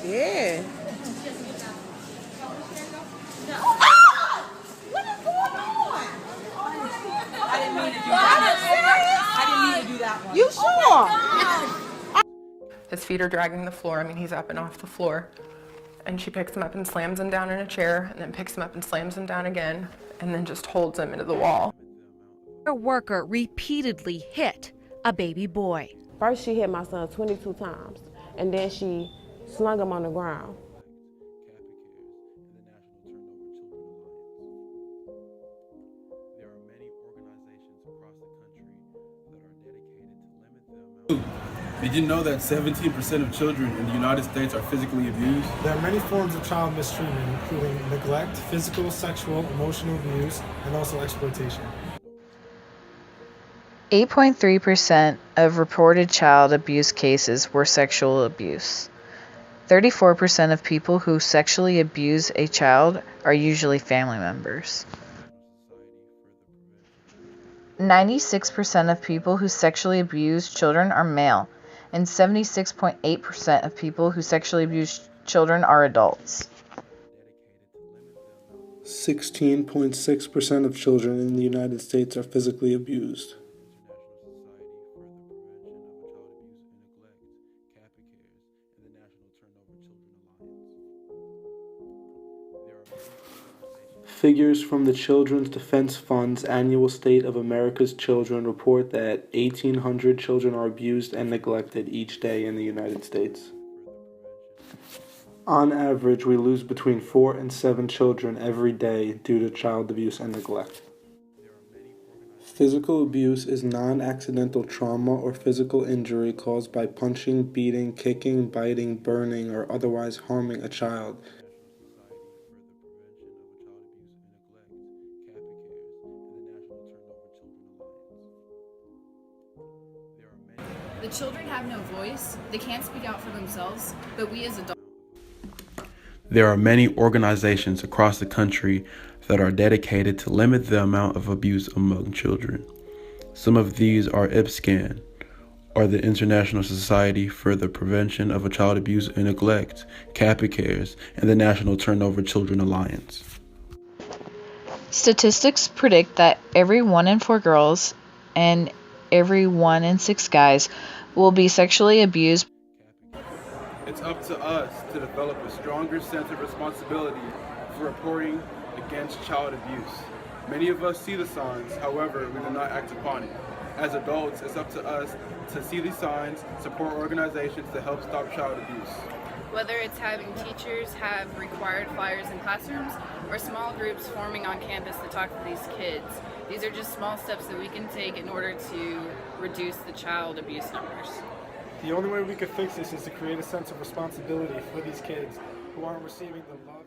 Yeah. What is going on? I didn't mean to do that. I didn't mean to do that one. You sure? His feet are dragging the floor. I mean, he's up and off the floor. And she picks him up and slams him down in a chair, and then picks him up and slams him down again, and then just holds him into the wall. A worker repeatedly hit a baby boy. First, she hit my son 22 times, and then she slung him on the ground. Did you know that 17% of children in the United States are physically abused? There are many forms of child mistreatment, including neglect, physical, sexual, emotional abuse, and also exploitation. 8.3% of reported child abuse cases were sexual abuse. 34% of people who sexually abuse a child are usually family members. 96% of people who sexually abuse children are male, and 76.8% of people who sexually abuse children are adults. 16.6% of children in the United States are physically abused. Figures from the Children's Defense Fund's annual State of America's Children report that 1,800 children are abused and neglected each day in the United States. On average, we lose between 4 and 7 children every day due to child abuse and neglect. Physical abuse is non-accidental trauma or physical injury caused by punching, beating, kicking, biting, burning, or otherwise harming a child. The children have no voice, they can't speak out for themselves, but we as adults. There are many organizations across the country that are dedicated to limit the amount of abuse among children. Some of these are IPSCAN, or the International Society for the Prevention of Child Abuse and Neglect, CAPA Cares, and the National Turnover Children Alliance. Statistics predict that every 1 in 4 girls and every 1 in 6 guys will be sexually abused. It's up to us to develop a stronger sense of responsibility for reporting against child abuse. Many of us see the signs, however, we do not act upon it. As adults, it's up to us to see these signs, support organizations to help stop child abuse. Whether it's having teachers have required flyers in classrooms or small groups forming on campus to talk to these kids, these are just small steps that we can take in order to reduce the child abuse numbers. The only way we could fix this is to create a sense of responsibility for these kids who aren't receiving the love.